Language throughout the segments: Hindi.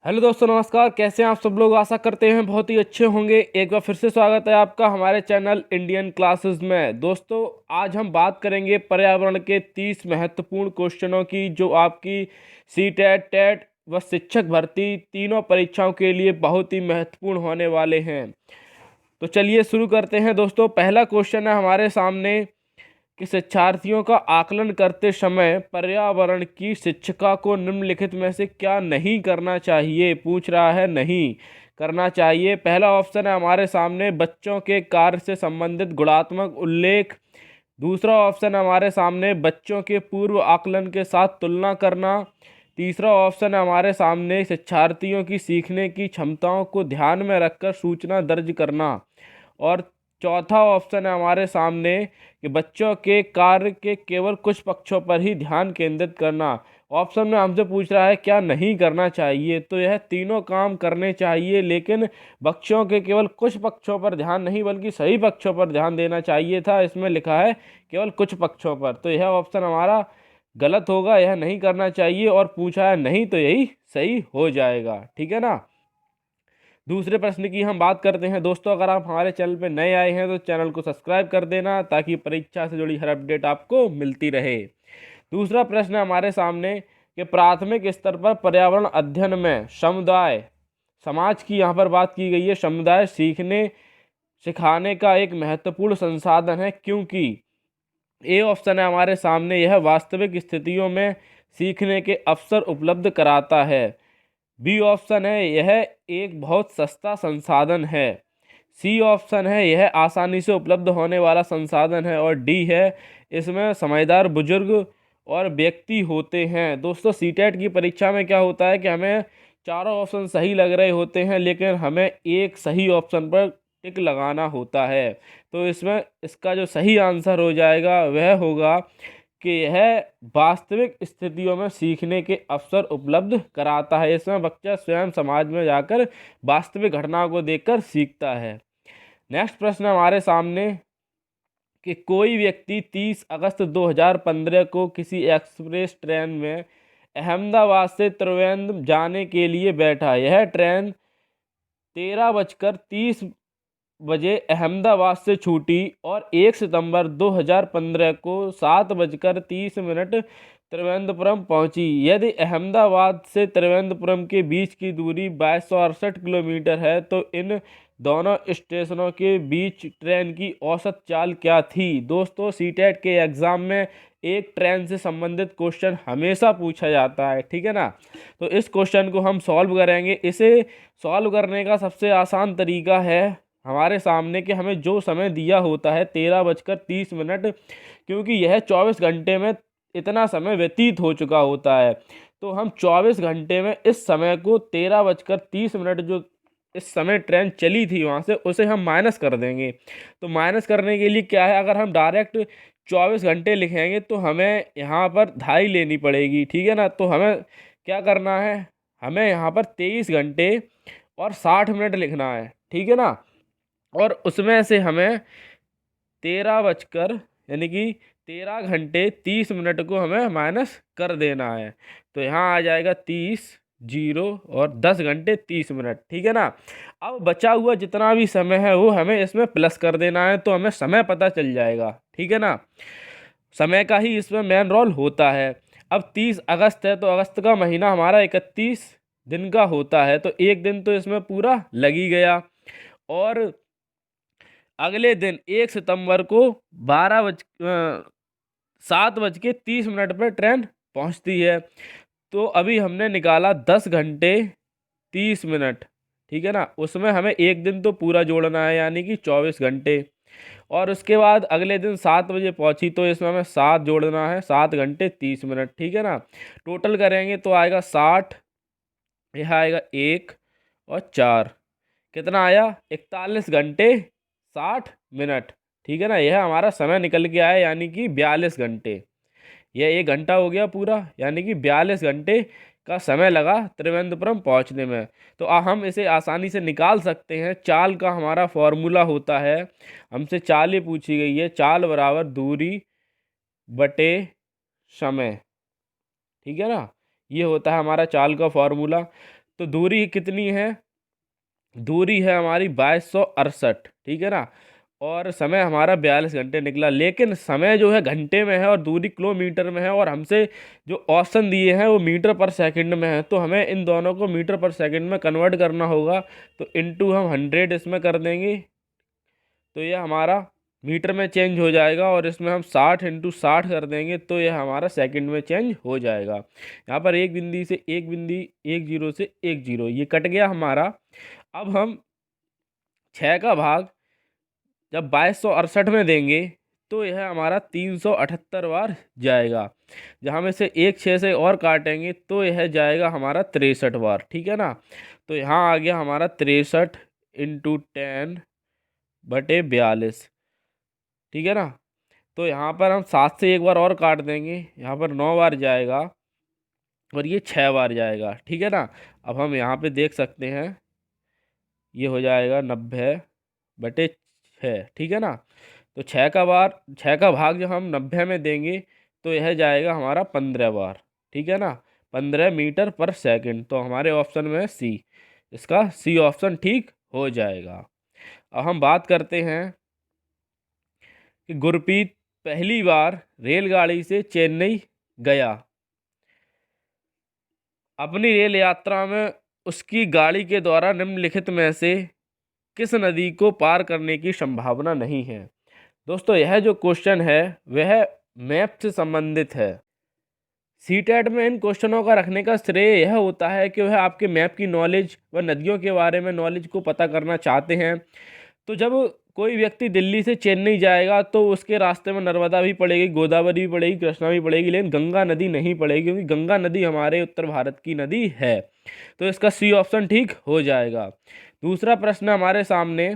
हेलो दोस्तों, नमस्कार। कैसे हैं आप सब लोग? आशा करते हैं बहुत ही अच्छे होंगे। एक बार फिर से स्वागत है आपका हमारे चैनल इंडियन क्लासेस में। दोस्तों, आज हम बात करेंगे पर्यावरण के 30 महत्वपूर्ण क्वेश्चनों की, जो आपकी सीटेट, टेट व शिक्षक भर्ती तीनों परीक्षाओं के लिए बहुत ही महत्वपूर्ण होने वाले हैं। तो चलिए शुरू करते हैं। दोस्तों, पहला क्वेश्चन है हमारे सामने कि शिक्षार्थियों का आकलन करते समय पर्यावरण की शिक्षिका को निम्नलिखित में से क्या नहीं करना चाहिए? पूछ रहा है नहीं करना चाहिए। पहला ऑप्शन है हमारे सामने बच्चों के कार्य से संबंधित गुणात्मक उल्लेख। दूसरा ऑप्शन है हमारे सामने बच्चों के पूर्व आकलन के साथ तुलना करना। तीसरा ऑप्शन है हमारे सामने शिक्षार्थियों की सीखने की क्षमताओं को ध्यान में रखकर सूचना दर्ज करना। और चौथा ऑप्शन है हमारे सामने कि बच्चों के कार्य के केवल कुछ पक्षों पर ही ध्यान केंद्रित करना। ऑप्शन में हमसे पूछ रहा है क्या नहीं करना चाहिए, तो यह तीनों काम करने चाहिए, लेकिन बच्चों के केवल कुछ पक्षों पर ध्यान नहीं बल्कि सही पक्षों पर ध्यान देना चाहिए था। इसमें लिखा है केवल कुछ पक्षों पर, तो यह ऑप्शन हमारा गलत होगा। यह नहीं करना चाहिए और पूछा है नहीं, तो यही सही हो जाएगा। ठीक है ना। दूसरे प्रश्न की हम बात करते हैं। दोस्तों, अगर आप हमारे चैनल पर नए आए हैं तो चैनल को सब्सक्राइब कर देना, ताकि परीक्षा से जुड़ी हर अपडेट आपको मिलती रहे। दूसरा प्रश्न है हमारे सामने कि प्राथमिक स्तर पर पर्यावरण अध्ययन में समुदाय, समाज की यहाँ पर बात की गई है। समुदाय सीखने सिखाने का एक महत्वपूर्ण संसाधन है, क्योंकि ए ऑप्शन है हमारे सामने यह वास्तविक स्थितियों में सीखने के अवसर उपलब्ध कराता है। बी ऑप्शन है यह एक बहुत सस्ता संसाधन है। सी ऑप्शन है यह आसानी से उपलब्ध होने वाला संसाधन है। और डी है इसमें समझदार बुजुर्ग और व्यक्ति होते हैं। दोस्तों, सीटेट की परीक्षा में क्या होता है कि हमें चारों ऑप्शन सही लग रहे होते हैं, लेकिन हमें एक सही ऑप्शन पर टिक लगाना होता है। तो इसमें इसका जो सही आंसर हो जाएगा वह होगा कि यह वास्तविक स्थितियों में सीखने के अवसर उपलब्ध कराता है। इसमें बच्चा स्वयं समाज में जाकर वास्तविक घटनाओं को देखकर सीखता है। नेक्स्ट प्रश्न हमारे सामने कि कोई व्यक्ति 30 अगस्त 2015 को किसी एक्सप्रेस ट्रेन में अहमदाबाद से त्रिवेंद्रम जाने के लिए बैठा। यह ट्रेन 13:30 बजे अहमदाबाद से छूटी और 1 सितंबर 2015 को 7:30 त्रिवेंद्रपुरम पहुंची। यदि अहमदाबाद से त्रिवेंद्रपुरम के बीच की दूरी 2268 किलोमीटर है, तो इन दोनों स्टेशनों के बीच ट्रेन की औसत चाल क्या थी? दोस्तों, सीटेट के एग्जाम में एक ट्रेन से संबंधित क्वेश्चन हमेशा पूछा जाता है। ठीक है ना। तो इस क्वेश्चन को हम सॉल्व करेंगे। इसे सॉल्व करने का सबसे आसान तरीका है हमारे सामने कि हमें जो समय दिया होता है 13:30, क्योंकि यह 24 घंटे में इतना समय व्यतीत हो चुका होता है, तो हम 24 घंटे में इस समय को 13:30, जो इस समय ट्रेन चली थी वहाँ से, उसे हम माइनस कर देंगे। तो माइनस करने के लिए क्या है, अगर हम डायरेक्ट 24 घंटे लिखेंगे तो हमें यहाँ पर 2.5 लेनी पड़ेगी। ठीक है ना। तो हमें क्या करना है, हमें यहाँ पर 23 घंटे और 60 मिनट लिखना है। ठीक है ना। और उसमें से हमें 13 बजकर यानी कि 13 घंटे 30 मिनट को हमें माइनस कर देना है। तो यहाँ आ जाएगा 30 जीरो और 10 घंटे 30 मिनट। ठीक है ना। अब बचा हुआ जितना भी समय है वो हमें इसमें प्लस कर देना है, तो हमें समय पता चल जाएगा। ठीक है ना। समय का ही इसमें मेन रोल होता है। अब 30 अगस्त है, तो अगस्त का महीना हमारा 31 दिन का होता है, तो एक दिन तो इसमें पूरा लग ही गया। और अगले दिन 1 सितंबर को 7:30 पर ट्रेन पहुंचती है। तो अभी हमने निकाला 10 घंटे 30 मिनट। ठीक है ना। उसमें हमें एक दिन तो पूरा जोड़ना है, यानी कि 24 घंटे। और उसके बाद अगले दिन 7 बजे पहुंची, तो इसमें हमें 7 जोड़ना है, 7 घंटे 30 मिनट। ठीक है ना। टोटल करेंगे तो आएगा 60, यह आएगा 1 और 4, कितना आया 41 घंटे 60 मिनट। ठीक है ना। यह हमारा समय निकल के आया, यानी कि 42 घंटे। यह 1 घंटा हो गया पूरा, यानी कि 42 घंटे का समय लगा त्रिवेंद्रपुरम पहुंचने में। तो हम इसे आसानी से निकाल सकते हैं। चाल का हमारा फॉर्मूला होता है, हमसे चाल ही पूछी गई है, चाल बराबर दूरी बटे समय। ठीक है ना। ये होता है हमारा चाल का फॉर्मूला। तो दूरी कितनी है, दूरी है हमारी 2268, ठीक है ना। और समय हमारा 42 घंटे निकला, लेकिन समय जो है घंटे में है और दूरी किलोमीटर में है, और हमसे जो ऑप्शन दिए हैं वो मीटर पर सेकंड में है, तो हमें इन दोनों को मीटर पर सेकंड में कन्वर्ट करना होगा। तो इनटू हम 100 इसमें कर देंगे, तो ये हमारा मीटर में चेंज हो जाएगा, और इसमें हम 60 × 60 कर देंगे तो यह हमारा सेकंड में चेंज हो जाएगा। यहाँ पर एक बिंदी से एक बिंदी, एक जीरो से एक जीरो, ये कट गया हमारा। अब हम 6 का भाग जब 2268 में देंगे तो यह हमारा 378 बार जाएगा, जहाँ में से एक 6 से और काटेंगे तो यह जाएगा हमारा 63 बार, ठीक है ना। तो यहाँ आ गया हमारा 63 × 10/42, ठीक है ना। तो यहाँ पर हम 7 से एक बार और काट देंगे, यहाँ पर 9 बार जाएगा और ये 6 बार जाएगा, ठीक है ना। अब हम यहाँ पे देख सकते हैं ये हो जाएगा 90/6, ठीक है ना। तो 6 का भाग जब हम 90 में देंगे तो यह जाएगा हमारा 15 बार, ठीक है ना, 15 मीटर पर सेकंड। तो हमारे ऑप्शन में सी, इसका सी ऑप्शन ठीक हो जाएगा। अब हम बात करते हैं कि गुरप्रीत पहली बार रेलगाड़ी से चेन्नई गया। अपनी रेल यात्रा में उसकी गाड़ी के द्वारा निम्नलिखित में से किस नदी को पार करने की संभावना नहीं है। दोस्तों यह जो क्वेश्चन है वह मैप से संबंधित है। सीटेट में इन क्वेश्चनों का रखने का श्रेय यह होता है कि वह आपके मैप की नॉलेज व नदियों के बारे में नॉलेज को पता करना चाहते हैं। तो जब कोई व्यक्ति दिल्ली से चेन्नई जाएगा तो उसके रास्ते में नर्मदा भी पड़ेगी, गोदावरी भी पड़ेगी, कृष्णा भी पड़ेगी, लेकिन गंगा नदी नहीं पड़ेगी, क्योंकि गंगा नदी हमारे उत्तर भारत की नदी है। तो इसका सी ऑप्शन ठीक हो जाएगा। दूसरा प्रश्न हमारे सामने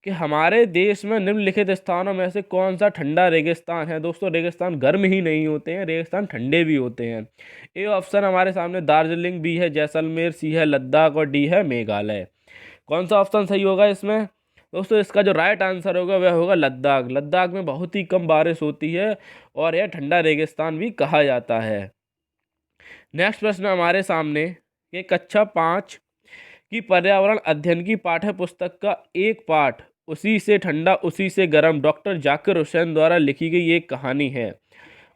कि हमारे देश में निम्नलिखित स्थानों में से कौन सा ठंडा रेगिस्तान है। दोस्तों रेगिस्तान गर्म ही नहीं होते हैं, रेगिस्तान ठंडे भी होते हैं। ए ऑप्शन हमारे सामने दार्जिलिंग, बी है जैसलमेर, सी है लद्दाख और डी है मेघालय। कौन सा ऑप्शन सही होगा इसमें? दोस्तों इसका जो राइट आंसर होगा वह होगा लद्दाख। लद्दाख में बहुत ही कम बारिश होती है और यह ठंडा रेगिस्तान भी कहा जाता है। नेक्स्ट प्रश्न हमारे सामने कि कक्षा 5 की पर्यावरण अध्ययन की पाठ्य पुस्तक का एक पाठ उसी से ठंडा उसी से गर्म डॉक्टर जाकिर हुसैन द्वारा लिखी गई एक कहानी है।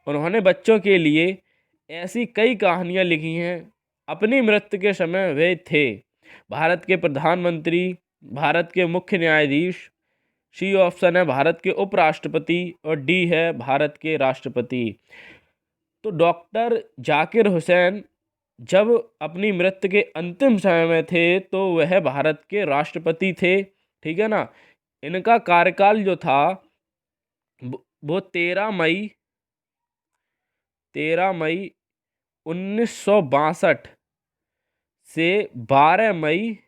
उन्होंने बच्चों के लिए ऐसी कई कहानियाँ लिखी हैं। अपनी मृत्यु के समय वे थे भारत के प्रधानमंत्री, भारत के मुख्य न्यायाधीश, सी ऑप्शन है भारत के उपराष्ट्रपति और डी है भारत के राष्ट्रपति। तो डॉक्टर जाकिर हुसैन जब अपनी मृत्यु के अंतिम समय में थे तो वह भारत के राष्ट्रपति थे, ठीक है ना। इनका कार्यकाल जो था वो 13 मई 1962 से 12 मई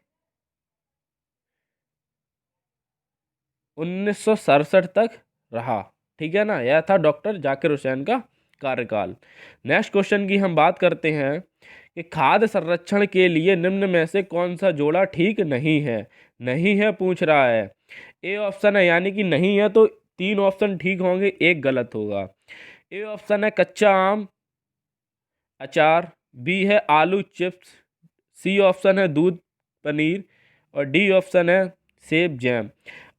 1967 तक रहा, ठीक है ना। यह था डॉक्टर जाकिर हुसैन का कार्यकाल। नेक्स्ट क्वेश्चन की हम बात करते हैं कि खाद्य संरक्षण के लिए निम्न में से कौन सा जोड़ा ठीक नहीं है। नहीं है पूछ रहा है, ए ऑप्शन है, यानी कि नहीं है तो 3 ऑप्शन ठीक होंगे, एक गलत होगा। ए ऑप्शन है कच्चा आम अचार, बी है आलू चिप्स, सी ऑप्शन है दूध पनीर और डी ऑप्शन है सेब जैम।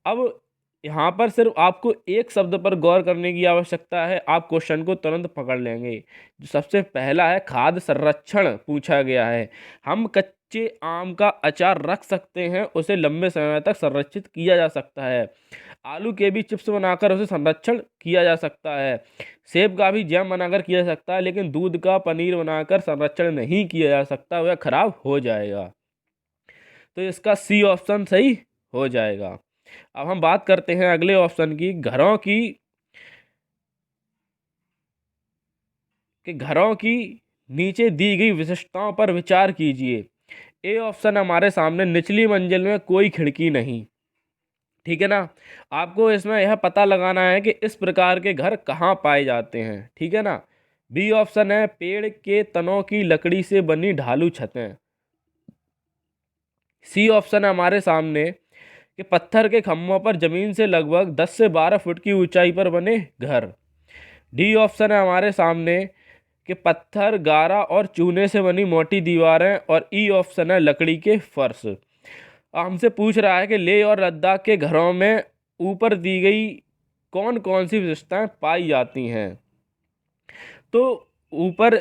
अब यहाँ पर सिर्फ आपको एक शब्द पर गौर करने की आवश्यकता है, आप क्वेश्चन को तुरंत पकड़ लेंगे। जो सबसे पहला है खाद्य संरक्षण पूछा गया है। हम कच्चे आम का अचार रख सकते हैं, उसे लंबे समय तक संरक्षित किया जा सकता है। आलू के भी चिप्स बनाकर उसे संरक्षण किया जा सकता है। सेब का भी जैम बनाकर किया जा सकता है, लेकिन दूध का पनीर बनाकर संरक्षण नहीं किया जा सकता, वह खराब हो जाएगा। तो इसका सी ऑप्शन सही हो जाएगा। अब हम बात करते हैं अगले ऑप्शन की, घरों की नीचे दी गई विशेषताओं पर विचार कीजिए। ए ऑप्शन हमारे सामने निचली मंजिल में कोई खिड़की नहीं, ठीक है ना। आपको इसमें यह पता लगाना है कि इस प्रकार के घर कहाँ पाए जाते हैं, ठीक है ना। बी ऑप्शन है पेड़ के तनों की लकड़ी से बनी ढालू छतें। सी ऑप्शन है हमारे सामने कि पत्थर के खम्भों पर जमीन से लगभग 10 से 12 फुट की ऊंचाई पर बने घर। डी ऑप्शन है हमारे सामने कि पत्थर, गारा और चूने से बनी मोटी दीवारें, और ई ऑप्शन है लकड़ी के फर्श। हमसे पूछ रहा है कि लेह और लद्दाख के घरों में ऊपर दी गई कौन कौन सी विशेषताएं पाई जाती हैं। तो ऊपर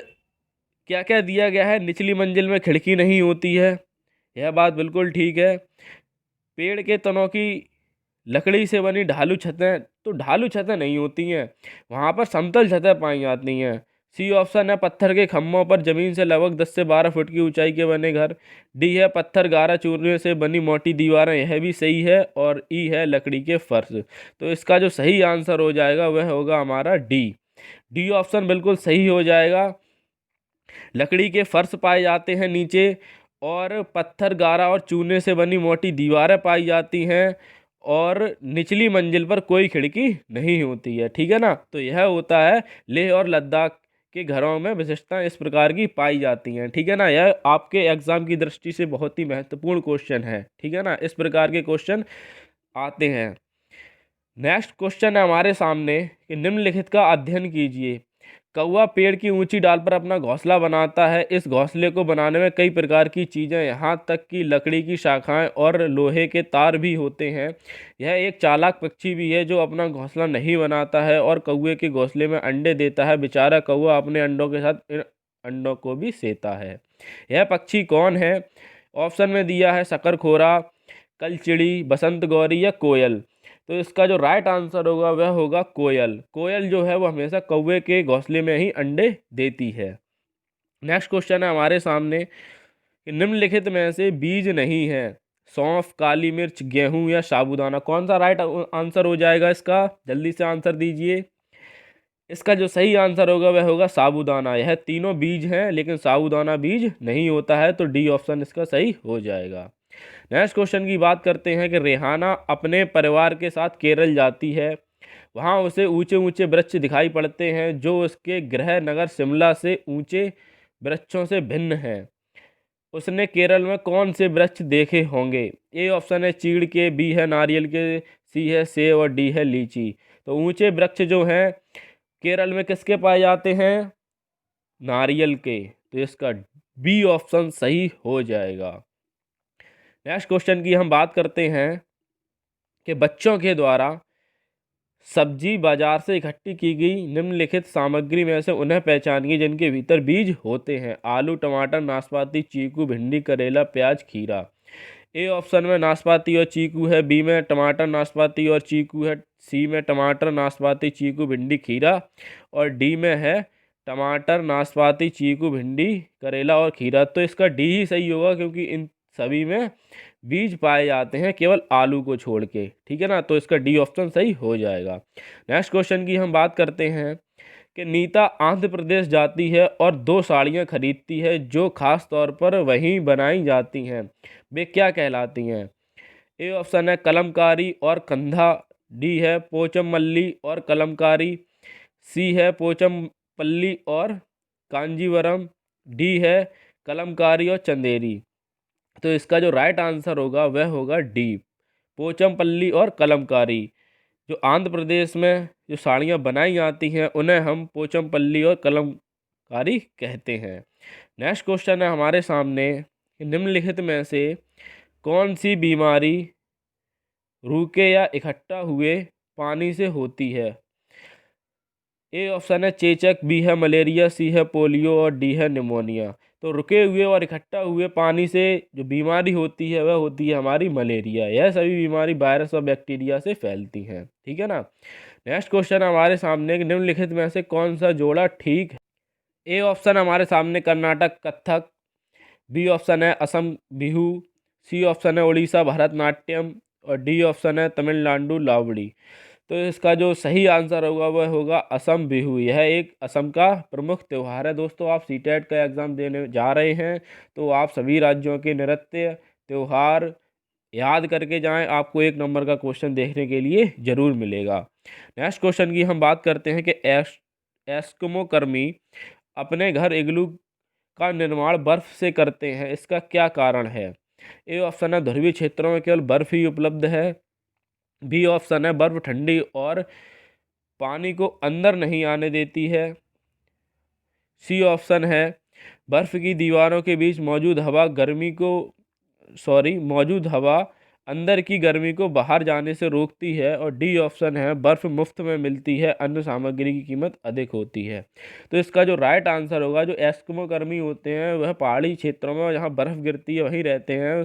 क्या क्या दिया गया है, निचली मंजिल में खिड़की नहीं होती है, यह बात बिल्कुल ठीक है। पेड़ के तनों की लकड़ी से बनी ढालू छतें, तो ढालू छतें नहीं होती हैं, वहाँ पर समतल छतें पाई जाती हैं। सी ऑप्शन है पत्थर के खम्भों पर जमीन से लगभग 10 से 12 फुट की ऊंचाई के बने घर। डी है पत्थर, गारा, चूने से बनी मोटी दीवारें, यह भी सही है। और ई है लकड़ी के फर्श। तो इसका जो सही आंसर हो जाएगा वह होगा हमारा डी। डी ऑप्शन बिल्कुल सही हो जाएगा। लकड़ी के फर्श पाए जाते हैं नीचे, और पत्थर, गारा और चूने से बनी मोटी दीवारें पाई जाती हैं, और निचली मंजिल पर कोई खिड़की नहीं होती है। ठीक है ना। तो यह होता है लेह और लद्दाख के घरों में विशेषताएं इस प्रकार की पाई जाती हैं। ठीक है ना। यह आपके एग्जाम की दृष्टि से बहुत ही महत्वपूर्ण क्वेश्चन है। ठीक है ना। इस प्रकार के क्वेश्चन आते हैं। नेक्स्ट क्वेश्चन है हमारे सामने कि निम्नलिखित का अध्ययन कीजिए। कौवा पेड़ की ऊंची डाल पर अपना घोंसला बनाता है। इस घोंसले को बनाने में कई प्रकार की चीज़ें, यहाँ तक कि लकड़ी की शाखाएं और लोहे के तार भी होते हैं। यह एक चालाक पक्षी भी है जो अपना घोंसला नहीं बनाता है और कौवे के घोंसले में अंडे देता है। बेचारा कौवा अपने अंडों के साथ इन अंडों को भी सेता है। यह पक्षी कौन है? ऑप्शन में दिया है शकरखोरा, कलचिड़ी, बसंत गौरी या कोयल। तो इसका जो राइट आंसर होगा वह होगा कोयल। कोयल जो है वो हमेशा कौवे के घोंसले में ही अंडे देती है। नेक्स्ट क्वेश्चन है हमारे सामने कि निम्नलिखित में से बीज नहीं है। सौंफ, काली मिर्च, गेहूं या साबूदाना। कौन सा राइट आंसर हो जाएगा इसका? जल्दी से आंसर दीजिए। इसका जो सही आंसर होगा वह होगा साबूदाना। यह तीनों बीज हैं लेकिन साबूदाना बीज नहीं होता है, तो डी ऑप्शन इसका सही हो जाएगा। नेक्स्ट क्वेश्चन की बात करते हैं कि रेहाना अपने परिवार के साथ केरल जाती है। वहाँ उसे ऊंचे ऊंचे वृक्ष दिखाई पड़ते हैं जो उसके गृह नगर शिमला से ऊंचे वृक्षों से भिन्न हैं। उसने केरल में कौन से वृक्ष देखे होंगे? ए ऑप्शन है चीड़ के, बी है नारियल के, सी है सेब और डी है लीची। तो ऊंचे वृक्ष जो हैं केरल में किसके पाए जाते हैं? नारियल के। तो इसका बी ऑप्शन सही हो जाएगा। नेक्स्ट क्वेश्चन की हम बात करते हैं कि बच्चों के द्वारा सब्जी बाजार से इकट्ठी की गई निम्नलिखित सामग्री में से उन्हें पहचानिए जिनके भीतर बीज होते हैं। आलू, टमाटर, नाशपाती, चीकू, भिंडी, करेला, प्याज, खीरा। ए ऑप्शन में नाशपाती और चीकू है, बी में टमाटर, नाशपाती और चीकू है, सी में टमाटर, नाशपाती, चीकू, भिंडी, खीरा, और डी में है टमाटर, नाशपाती, चीकू, भिंडी, करेला और खीरा। तो इसका डी ही सही होगा क्योंकि इन सभी में बीज पाए जाते हैं केवल आलू को छोड़ के। ठीक है ना। तो इसका डी ऑप्शन सही हो जाएगा। नेक्स्ट क्वेश्चन की हम बात करते हैं कि नीता आंध्र प्रदेश जाती है और 2 साड़ियाँ खरीदती है जो खास तौर पर वहीं बनाई जाती हैं। वे क्या कहलाती हैं? ए ऑप्शन है कलमकारी और कंधा, डी है पोचमपल्ली और कलमकारी, सी है पोचमपल्ली और कांजीवरम, डी है कलमकारी और चंदेरी। तो इसका जो राइट आंसर होगा वह होगा डी, पोचमपल्ली और कलमकारी। जो आंध्र प्रदेश में जो साड़ियाँ बनाई जाती हैं उन्हें हम पोचमपल्ली और कलमकारी कहते हैं। नेक्स्ट क्वेश्चन है हमारे सामने कि निम्नलिखित में से कौन सी बीमारी रूखे या इकट्ठा हुए पानी से होती है? ए ऑप्शन है चेचक, बी है मलेरिया, सी है पोलियो और डी है निमोनिया। तो रुके हुए और इकट्ठा हुए पानी से जो बीमारी होती है वह होती है हमारी मलेरिया। यह सभी बीमारी वायरस और बैक्टीरिया से फैलती हैं। ठीक है ना। नेक्स्ट क्वेश्चन हमारे सामने कि निम्नलिखित में से कौन सा जोड़ा ठीक है? ए ऑप्शन हमारे सामने कर्नाटक कथक, बी ऑप्शन है असम बिहू, सी ऑप्शन है उड़ीसा भरतनाट्यम और डी ऑप्शन है तमिलनाडु लावड़ी। तो इसका जो सही आंसर होगा वह होगा असम बिहू। यह एक असम का प्रमुख त्यौहार है। दोस्तों आप सीटेट का एग्ज़ाम देने जा रहे हैं तो आप सभी राज्यों के नृत्य त्यौहार याद करके जाएं, आपको 1 नंबर का क्वेश्चन देखने के लिए ज़रूर मिलेगा। नेक्स्ट क्वेश्चन की हम बात करते हैं कि एस्किमो कर्मी अपने घर इग्लू का निर्माण बर्फ से करते हैं, इसका क्या कारण है? ए ऑप्शन है ध्रुवीय क्षेत्रों में केवल बर्फ ही उपलब्ध है, बी ऑप्शन है बर्फ ठंडी और पानी को अंदर नहीं आने देती है, सी ऑप्शन है बर्फ की दीवारों के बीच मौजूद हवा मौजूद हवा अंदर की गर्मी को बाहर जाने से रोकती है। और डी ऑप्शन है बर्फ मुफ्त में मिलती है, अन्य सामग्री की कीमत अधिक होती है। तो इसका जो राइट आंसर होगा, जो एस्किमो कर्मी होते हैं वह पहाड़ी क्षेत्रों में जहाँ बर्फ गिरती है वहीं रहते हैं,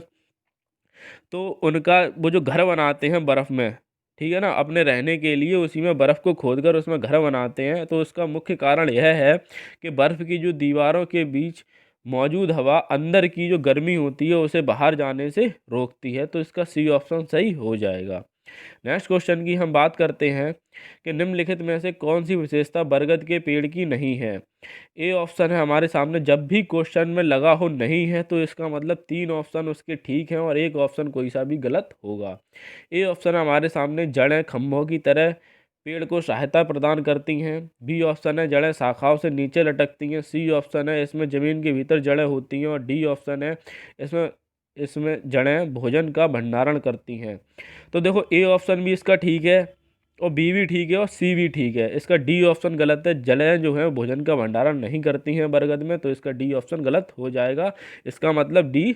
तो उनका वो जो घर बनाते हैं बर्फ़ में, ठीक है ना, अपने रहने के लिए उसी में बर्फ़ को खोदकर उसमें घर बनाते हैं। तो उसका मुख्य कारण यह है कि बर्फ़ की जो दीवारों के बीच मौजूद हवा अंदर की जो गर्मी होती है उसे बाहर जाने से रोकती है। तो इसका सी ऑप्शन सही हो जाएगा। नेक्स्ट क्वेश्चन की हम बात करते हैं कि निम्नलिखित में से कौन सी विशेषता बरगद के पेड़ की नहीं है। ए ऑप्शन है हमारे सामने जब भी क्वेश्चन में लगा हो नहीं है, तो इसका मतलब 3 ऑप्शन उसके ठीक हैं और एक ऑप्शन कोई सा भी गलत होगा। ए ऑप्शन हमारे सामने जड़ें खंभों की तरह पेड़ को सहायता प्रदान करती हैं। बी ऑप्शन है जड़ें शाखाओं से नीचे लटकती हैं। सी ऑप्शन है इसमें ज़मीन के भीतर जड़ें होती हैं। और डी ऑप्शन है इसमें इसमें जड़ें भोजन का भंडारण करती हैं। तो देखो ए ऑप्शन भी इसका ठीक है और बी भी ठीक है और सी भी ठीक है। इसका डी ऑप्शन गलत है, जलें जो है भोजन का भंडारण नहीं करती हैं बरगद में, तो इसका डी ऑप्शन गलत हो जाएगा। इसका मतलब डी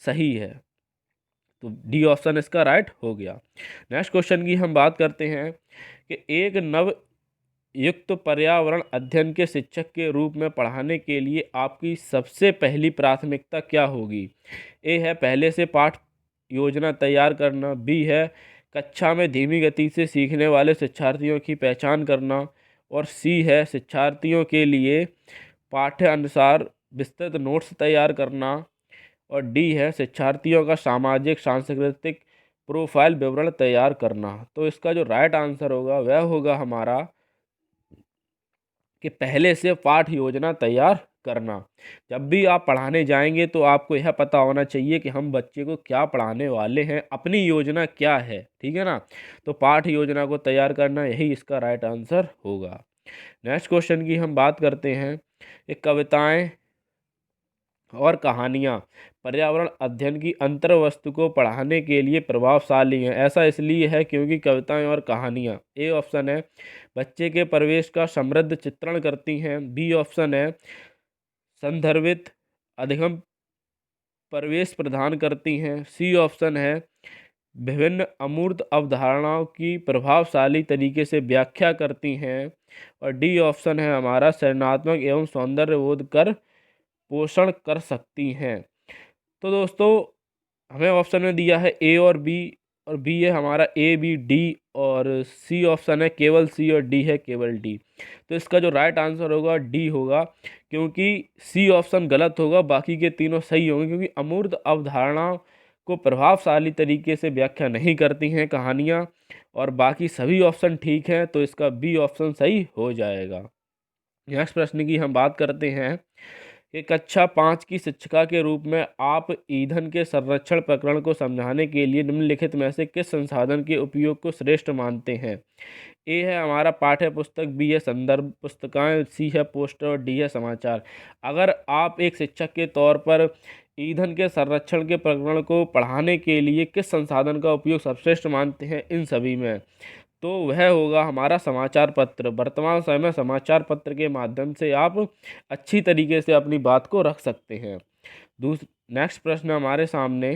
सही है, तो डी ऑप्शन इसका राइट हो गया। नेक्स्ट क्वेश्चन की हम बात करते हैं कि एक नव युक्त पर्यावरण अध्ययन के शिक्षक के रूप में पढ़ाने के लिए आपकी सबसे पहली प्राथमिकता क्या होगी। ए है पहले से पाठ योजना तैयार करना। बी है कक्षा में धीमी गति से सीखने वाले शिक्षार्थियों की पहचान करना। और सी है शिक्षार्थियों के लिए पाठ्य अनुसार विस्तृत नोट्स तैयार करना। और डी है शिक्षार्थियों का सामाजिक सांस्कृतिक प्रोफाइल विवरण तैयार करना। तो इसका जो राइट आंसर होगा वह होगा हमारा कि पहले से पाठ योजना तैयार करना। जब भी आप पढ़ाने जाएंगे तो आपको यह पता होना चाहिए कि हम बच्चे को क्या पढ़ाने वाले हैं, अपनी योजना क्या है, ठीक है ना। तो पाठ योजना को तैयार करना यही इसका राइट आंसर होगा। नेक्स्ट क्वेश्चन की हम बात करते हैं कि कविताएं और कहानियाँ पर्यावरण अध्ययन की अंतर्वस्तु को पढ़ाने के लिए प्रभावशाली हैं। ऐसा इसलिए है क्योंकि कविताएं और कहानियाँ, ए ऑप्शन है बच्चे के परिवेश का समृद्ध चित्रण करती हैं। बी ऑप्शन है संदर्भित अधिगम परिवेश प्रदान करती हैं। सी ऑप्शन है विभिन्न अमूर्त अवधारणाओं की प्रभावशाली तरीके से व्याख्या करती हैं। और डी ऑप्शन है हमारा सृजनात्मक एवं सौंदर्यबोध कर पोषण कर सकती हैं। तो दोस्तों हमें ऑप्शन में दिया है ए और बी है हमारा ए बी डी, और सी ऑप्शन है केवल सी और डी है केवल डी। तो इसका जो राइट आंसर होगा डी होगा, क्योंकि सी ऑप्शन गलत होगा, बाकी के तीनों सही होंगे। क्योंकि अमूर्त अवधारणाओं को प्रभावशाली तरीके से व्याख्या नहीं करती हैं कहानियाँ, और बाकी सभी ऑप्शन ठीक हैं, तो इसका बी ऑप्शन सही हो जाएगा। नेक्स्ट प्रश्न की हम बात करते हैं कि कक्षा 5 की शिक्षिका के रूप में आप ईंधन के संरक्षण प्रकरण को समझाने के लिए निम्नलिखित में से किस संसाधन के उपयोग को श्रेष्ठ मानते हैं। ए है हमारा पाठ्य पुस्तक, बी है संदर्भ पुस्तकें, सी है पोस्टर और डी है समाचार। अगर आप एक शिक्षक के तौर पर ईंधन के संरक्षण के प्रकरण को पढ़ाने के लिए किस संसाधन का उपयोग सर्वश्रेष्ठ मानते हैं इन सभी में, तो वह होगा हमारा समाचार पत्र। वर्तमान समय में समाचार पत्र के माध्यम से आप अच्छी तरीके से अपनी बात को रख सकते हैं। नेक्स्ट प्रश्न हमारे सामने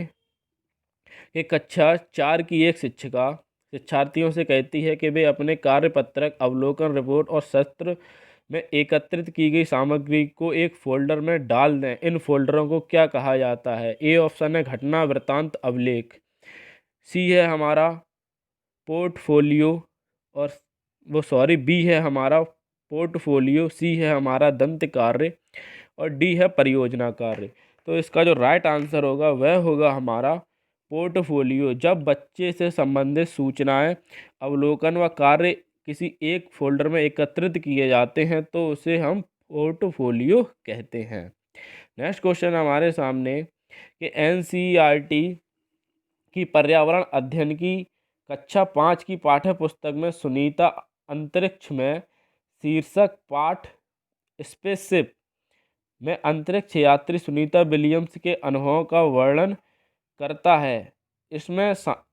कि कक्षा 4 की एक शिक्षिका शिक्षार्थियों से कहती है कि वे अपने कार्यपत्रक, अवलोकन रिपोर्ट और सत्र में एकत्रित की गई सामग्री को एक फोल्डर में डाल दें। इन फोल्डरों को क्या कहा जाता है। ए ऑप्शन है घटना, वृत्तांत, अभिलेख। सी है हमारा पोर्टफोलियो, और बी है हमारा पोर्टफोलियो, सी है हमारा दंत कार्य, और डी है परियोजना कार्य। तो इसका जो राइट आंसर होगा वह होगा हमारा पोर्टफोलियो। जब बच्चे से संबंधित सूचनाएं, अवलोकन व कार्य किसी एक फोल्डर में एकत्रित किए जाते हैं तो उसे हम पोर्टफोलियो कहते हैं। नेक्स्ट क्वेश्चन हमारे सामने कि एनसीईआरटी की पर्यावरण अध्ययन की कक्षा 5 की पाठ्य पुस्तक में सुनीता अंतरिक्ष में शीर्षक पाठ स्पेसशिप में अंतरिक्ष यात्री सुनीता विलियम्स के अनुभवों का वर्णन करता है। इसमें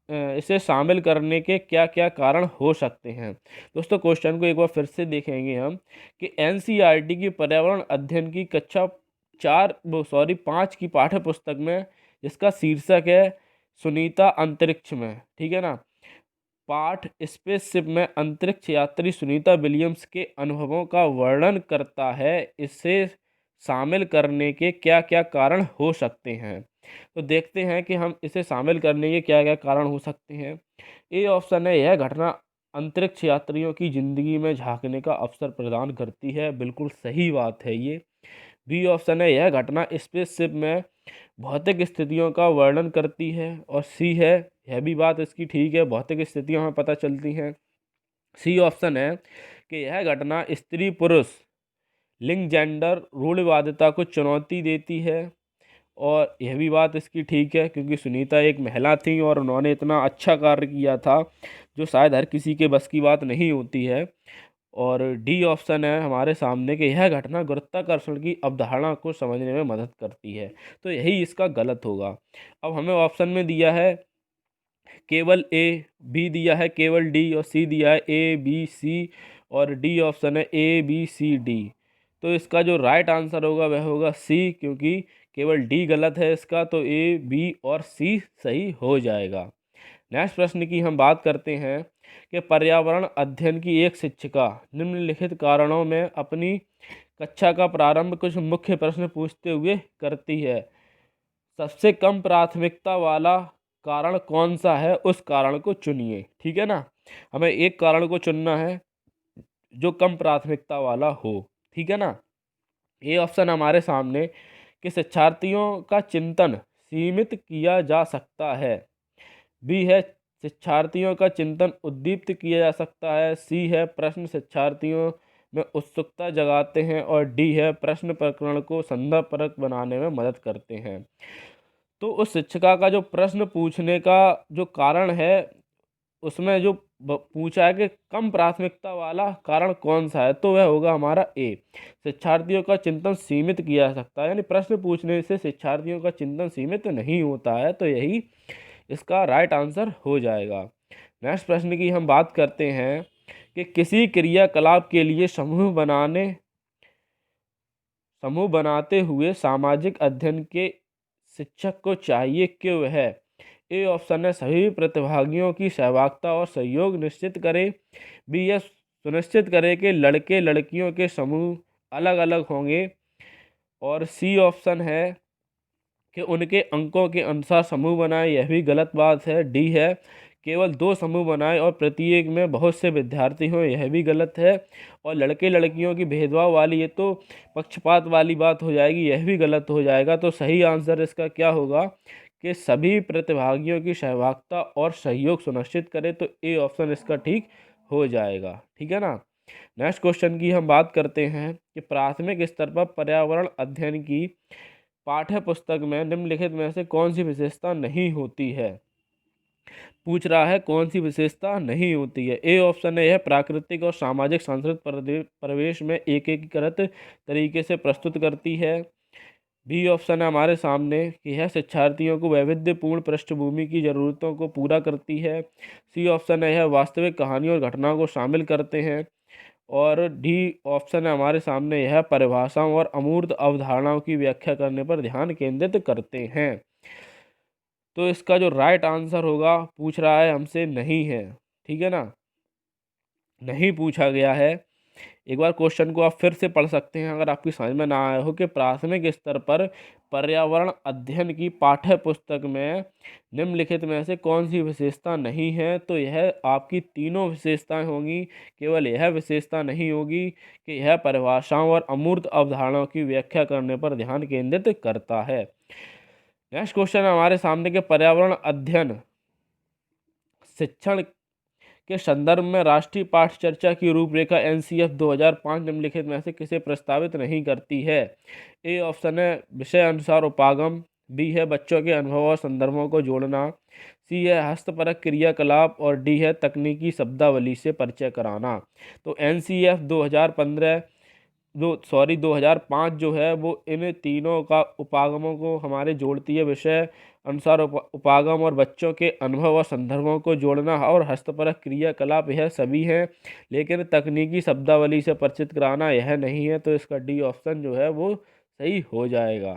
इसे शामिल करने के क्या क्या कारण हो सकते हैं। दोस्तों क्वेश्चन को एक बार फिर से देखेंगे हम कि एनसीईआरटी की पर्यावरण अध्ययन की कक्षा 5 की पाठ्य पुस्तक में, जिसका शीर्षक है सुनीता अंतरिक्ष में, ठीक है ना, पाठ स्पेसशिप में अंतरिक्ष यात्री सुनीता विलियम्स के अनुभवों का वर्णन करता है। इसे शामिल करने के क्या क्या कारण हो सकते हैं। तो देखते हैं कि हम इसे शामिल करने के क्या क्या कारण हो सकते हैं। ए ऑप्शन है, यह घटना अंतरिक्ष यात्रियों की जिंदगी में झांकने का अवसर प्रदान करती है। बिल्कुल सही बात है ये। बी ऑप्शन है, यह घटना स्पेसशिप में भौतिक स्थितियों का वर्णन करती है। और सी है, यह भी बात इसकी ठीक है, भौतिक स्थितियां हमें पता चलती हैं। सी ऑप्शन है कि यह घटना स्त्री पुरुष लिंग जेंडर रूढ़िवादिता को चुनौती देती है। और यह भी बात इसकी ठीक है, क्योंकि सुनीता एक महिला थी और उन्होंने इतना अच्छा कार्य किया था जो शायद हर किसी के बस की बात नहीं होती है। और डी ऑप्शन है हमारे सामने कि यह घटना गुरुत्वाकर्षण की अवधारणा को समझने में मदद करती है। तो यही इसका गलत होगा। अब हमें ऑप्शन में दिया है केवल ए, बी दिया है केवल डी, और सी दिया है ए बी सी, और डी ऑप्शन है ए बी सी डी। तो इसका जो राइट आंसर होगा वह होगा सी, क्योंकि केवल डी गलत है इसका, तो ए बी और सी सही हो जाएगा। नेक्स्ट प्रश्न की हम बात करते हैं कि पर्यावरण अध्ययन की एक शिक्षिका निम्नलिखित कारणों में अपनी कक्षा का प्रारंभ कुछ मुख्य प्रश्न पूछते हुए करती है। सबसे कम प्राथमिकता वाला कारण कौन सा है, उस कारण को चुनिए। ठीक है ना, हमें एक कारण को चुनना है जो कम प्राथमिकता वाला हो। ठीक है ना। ये ऑप्शन हमारे सामने कि शिक्षार्थियों का चिंतन सीमित किया जा सकता है। बी है, शिक्षार्थियों का चिंतन उद्दीप्त किया जा सकता है। सी है, प्रश्न शिक्षार्थियों में उत्सुकता जगाते हैं। और डी है, प्रश्न प्रकरण को संदर्भपरक बनाने में मदद करते हैं। तो उस शिक्षिका का जो प्रश्न पूछने का जो कारण है, उसमें जो पूछा है कि कम प्राथमिकता वाला कारण कौन सा है, तो वह होगा हमारा ए, शिक्षार्थियों का चिंतन सीमित किया जा सकता है। यानी प्रश्न पूछने से शिक्षार्थियों का चिंतन सीमित नहीं होता है, तो यही इसका राइट आंसर हो जाएगा। नेक्स्ट प्रश्न की हम बात करते हैं कि किसी क्रियाकलाप के लिए समूह बनाते हुए सामाजिक अध्ययन के शिक्षक को चाहिए कि वह ए ऑप्शन है, सभी प्रतिभागियों की सहभागिता और सहयोग निश्चित करे। बी, यह सुनिश्चित करे कि लड़के लड़कियों के समूह अलग अलग होंगे। और सी ऑप्शन है कि उनके अंकों के अनुसार समूह बनाए, यह भी गलत बात है। डी है, केवल 2 समूह बनाए और प्रत्येक में बहुत से विद्यार्थी हों, यह भी गलत है। और लड़के लड़कियों की भेदभाव वाली, ये तो पक्षपात वाली बात हो जाएगी, यह भी गलत हो जाएगा। तो सही आंसर इसका क्या होगा कि सभी प्रतिभागियों की सहभागिता और सहयोग सुनिश्चित करे। तो ए ऑप्शन इसका ठीक हो जाएगा। ठीक है ना। नेक्स्ट क्वेश्चन की हम बात करते हैं कि प्राथमिक स्तर पर पर्यावरण अध्ययन की पाठ्य पुस्तक में निम्नलिखित में से कौन सी विशेषता नहीं होती है। पूछ रहा है कौन सी विशेषता नहीं होती है। ए ऑप्शन है, यह प्राकृतिक और सामाजिक सांस्कृतिक परिवेश में एकीकृत तरीके से प्रस्तुत करती है। बी ऑप्शन है हमारे सामने कि यह शिक्षार्थियों को वैविध्यपूर्ण पृष्ठभूमि की ज़रूरतों को पूरा करती है। सी ऑप्शन है, यह वास्तविक कहानियों और घटनाओं को शामिल करते हैं। और डी ऑप्शन है हमारे सामने, यह परिभाषाओं और अमूर्त अवधारणाओं की व्याख्या करने पर ध्यान केंद्रित करते हैं। तो इसका जो राइट आंसर होगा, पूछ रहा है हमसे नहीं है। ठीक है ना, नहीं पूछा गया है। एक बार क्वेश्चन को आप फिर से पढ़ सकते हैं अगर आपकी समझ में ना आया हो कि प्राथमिक स्तर पर पर्यावरण अध्ययन की पाठ्य पुस्तक में निम्नलिखित में से कौन सी विशेषता नहीं है। तो यह आपकी तीनों विशेषताएं होंगी, केवल यह विशेषता नहीं होगी कि यह परिभाषाओं और अमूर्त अवधारणाओं की व्याख्या करने पर ध्यान केंद्रित करता है। नेक्स्ट क्वेश्चन है हमारे सामने के पर्यावरण अध्ययन शिक्षण के संदर्भ में राष्ट्रीय पाठ चर्चा की रूपरेखा एनसीएफ 2005 निम्नलिखित में से किसे प्रस्तावित नहीं करती है। ए ऑप्शन है, विषय अनुसार उपागम। बी है, बच्चों के अनुभव और संदर्भों को जोड़ना। सी है, हस्तपरक क्रियाकलाप। और डी है, तकनीकी शब्दावली से परिचय कराना। तो एनसीएफ 2015 2005 जो है वो इन तीनों का उपागमों को हमारे जोड़ती है। विषय अनुसार उपागम और बच्चों के अनुभव और संदर्भों को जोड़ना और हस्तपरक क्रियाकलाप यह सभी हैं, लेकिन तकनीकी शब्दावली से परिचित कराना यह नहीं है। तो इसका डी ऑप्शन जो है वो सही हो जाएगा।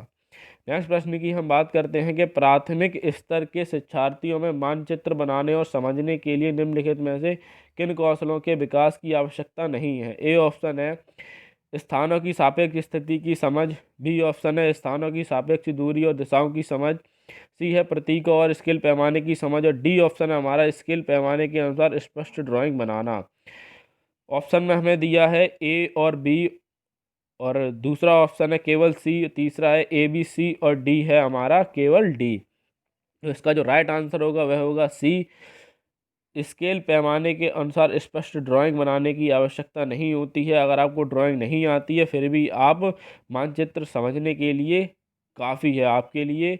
नेक्स्ट प्रश्न की हम बात करते हैं कि प्राथमिक स्तर के शिक्षार्थियों में मानचित्र बनाने और समझने के लिए निम्नलिखित में से किन कौशलों के विकास की आवश्यकता नहीं है। ए ऑप्शन है स्थानों की सापेक्ष स्थिति की समझ, बी ऑप्शन है स्थानों की सापेक्ष दूरी और दिशाओं की समझ, सी है प्रतीकों और स्केल पैमाने की समझ, और डी ऑप्शन है हमारा स्केल पैमाने के अनुसार स्पष्ट ड्राइंग बनाना। ऑप्शन में हमें दिया है ए और बी, और दूसरा ऑप्शन है केवल सी, तीसरा है ए बी सी, और डी है हमारा केवल डी। तो इसका जो राइट आंसर होगा वह होगा सी, स्केल पैमाने के अनुसार स्पष्ट ड्राइंग बनाने की आवश्यकता नहीं होती है। अगर आपको ड्राइंग नहीं आती है फिर भी आप मानचित्र समझने के लिए काफ़ी है आपके लिए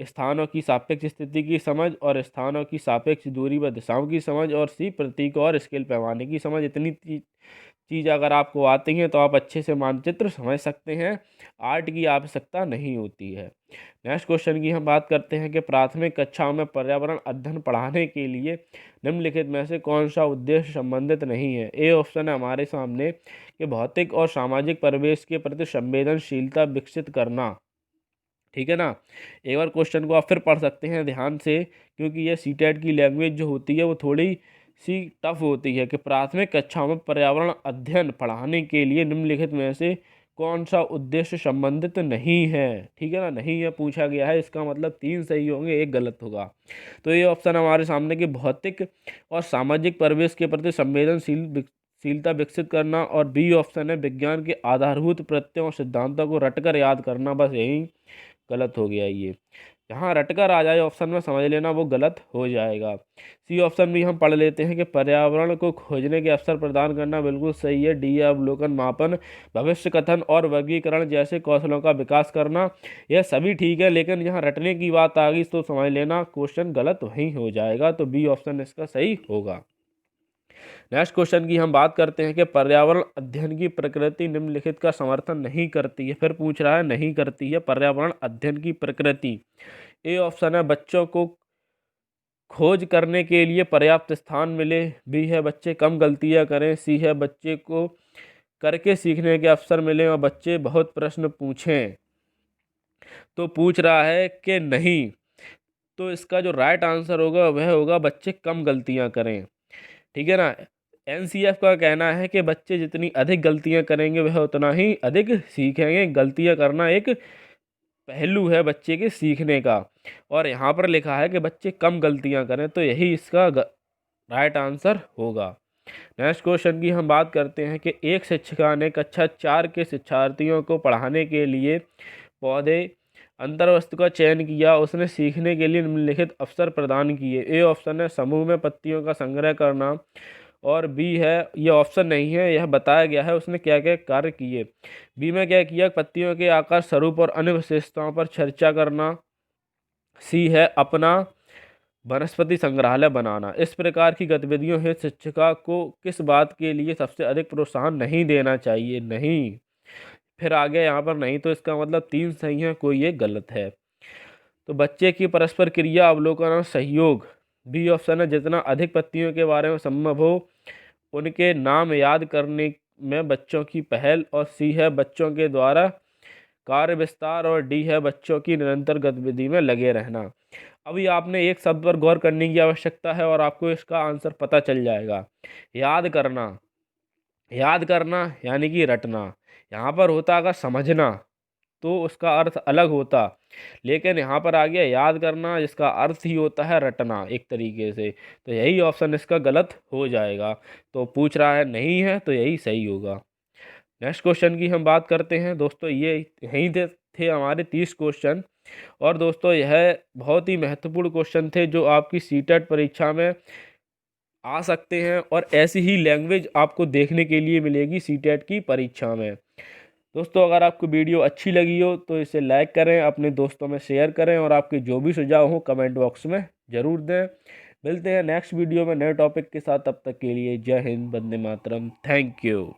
स्थानों की सापेक्ष स्थिति की समझ और स्थानों की सापेक्ष दूरी व दिशाओं की समझ, और सी प्रतीक और स्केल पैमाने की समझ। इतनी चीज़ अगर आपको आती हैं तो आप अच्छे से मानचित्र समझ सकते हैं, आर्ट की आवश्यकता नहीं होती है। नेक्स्ट क्वेश्चन की हम बात करते हैं कि प्राथमिक कक्षाओं में पर्यावरण अध्ययन पढ़ाने के लिए निम्नलिखित में से कौन सा उद्देश्य संबंधित नहीं है। ए ऑप्शन है हमारे सामने कि भौतिक और सामाजिक परिवेश के प्रति संवेदनशीलता विकसित करना। ठीक है ना, एक बार क्वेश्चन को आप फिर पढ़ सकते हैं ध्यान से, क्योंकि ये सीटेट की लैंग्वेज जो होती है वो थोड़ी सी टफ होती है। कि प्राथमिक कक्षाओं में पर्यावरण अध्ययन पढ़ाने के लिए निम्नलिखित में से कौन सा उद्देश्य संबंधित नहीं है। ठीक है ना, नहीं है पूछा गया है, इसका मतलब 3 सही होंगे, 1 गलत होगा। तो ये ऑप्शन हमारे सामने कि भौतिक और सामाजिक परिवेश के प्रति संवेदनशीलता विकसित करना, और बी ऑप्शन है विज्ञान के आधारभूत प्रत्ययों और सिद्धांतों को रटकर याद करना। बस यही गलत हो गया ये, जहाँ रटकर आ जाए ऑप्शन में समझ लेना वो गलत हो जाएगा। सी ऑप्शन भी हम पढ़ लेते हैं कि पर्यावरण को खोजने के अवसर प्रदान करना बिल्कुल सही है। डी अवलोकन, मापन, भविष्य कथन और वर्गीकरण जैसे कौशलों का विकास करना, यह सभी ठीक है, लेकिन यहाँ रटने की बात आ गई तो समझ लेना क्वेश्चन गलत वहीं हो जाएगा। तो बी ऑप्शन इसका सही होगा। नेक्स्ट क्वेश्चन की हम बात करते हैं कि पर्यावरण अध्ययन की प्रकृति निम्नलिखित का समर्थन नहीं करती है। फिर पूछ रहा है नहीं करती है पर्यावरण अध्ययन की प्रकृति। ए ऑप्शन है बच्चों को खोज करने के लिए पर्याप्त स्थान मिले, बी है बच्चे कम गलतियां करें, सी है बच्चे को करके सीखने के अवसर मिले और बच्चे बहुत प्रश्न पूछें। तो पूछ रहा है कि नहीं, तो इसका जो राइट आंसर होगा वह होगा बच्चे कम गलतियां करें। ठीक है ना, एनसीएफ का कहना है कि बच्चे जितनी अधिक गलतियां करेंगे वह उतना ही अधिक सीखेंगे। गलतियां करना एक पहलू है बच्चे के सीखने का, और यहाँ पर लिखा है कि बच्चे कम गलतियां करें, तो यही इसका राइट आंसर होगा। नेक्स्ट क्वेश्चन की हम बात करते हैं कि एक शिक्षिका ने कक्षा 4 के शिक्षार्थियों को पढ़ाने के लिए पौधे अंतर्वस्तु का चयन किया। उसने सीखने के लिए निम्नलिखित अवसर प्रदान किए। ए ऑप्शन है समूह में पत्तियों का संग्रह करना, और बी है, ये ऑप्शन नहीं है, यह बताया गया है उसने क्या क्या कार्य किए। बी में क्या किया, पत्तियों के आकार, स्वरूप और अन्य विशेषताओं पर चर्चा करना। सी है अपना वनस्पति संग्रहालय बनाना। इस प्रकार की गतिविधियों हेतु शिक्षिका को किस बात के लिए सबसे अधिक प्रोत्साहन नहीं देना चाहिए। नहीं, फिर आगे यहाँ पर नहीं, तो इसका मतलब 3 सही है, कोई एक गलत है। तो बच्चे की परस्पर क्रिया, अवलोकन और सहयोग। बी ऑप्शन है जितना अधिक पत्तियों के बारे में संभव हो उनके नाम याद करने में बच्चों की पहल, और सी है बच्चों के द्वारा कार्य विस्तार, और डी है बच्चों की निरंतर गतिविधि में लगे रहना। अभी आपने एक शब्द पर गौर करने की आवश्यकता है और आपको इसका आंसर पता चल जाएगा। याद करना, याद करना यानी कि रटना। यहाँ पर होता अगर समझना तो उसका अर्थ अलग होता, लेकिन यहाँ पर आ गया याद करना जिसका अर्थ ही होता है रटना एक तरीके से। तो यही ऑप्शन इसका गलत हो जाएगा। तो पूछ रहा है नहीं है, तो यही सही होगा। नेक्स्ट क्वेश्चन की हम बात करते हैं दोस्तों, ये यहीं थे हमारे 30 क्वेश्चन। और दोस्तों यह बहुत ही महत्वपूर्ण क्वेश्चन थे जो आपकी सीटेट परीक्षा में आ सकते हैं, और ऐसी ही लैंग्वेज आपको देखने के लिए मिलेगी सीटेट की परीक्षा में। दोस्तों अगर आपको वीडियो अच्छी लगी हो तो इसे लाइक करें, अपने दोस्तों में शेयर करें, और आपके जो भी सुझाव हो कमेंट बॉक्स में ज़रूर दें। मिलते हैं नेक्स्ट वीडियो में नए टॉपिक के साथ, तब तक के लिए जय हिंद, वंदे मातरम, थैंक यू।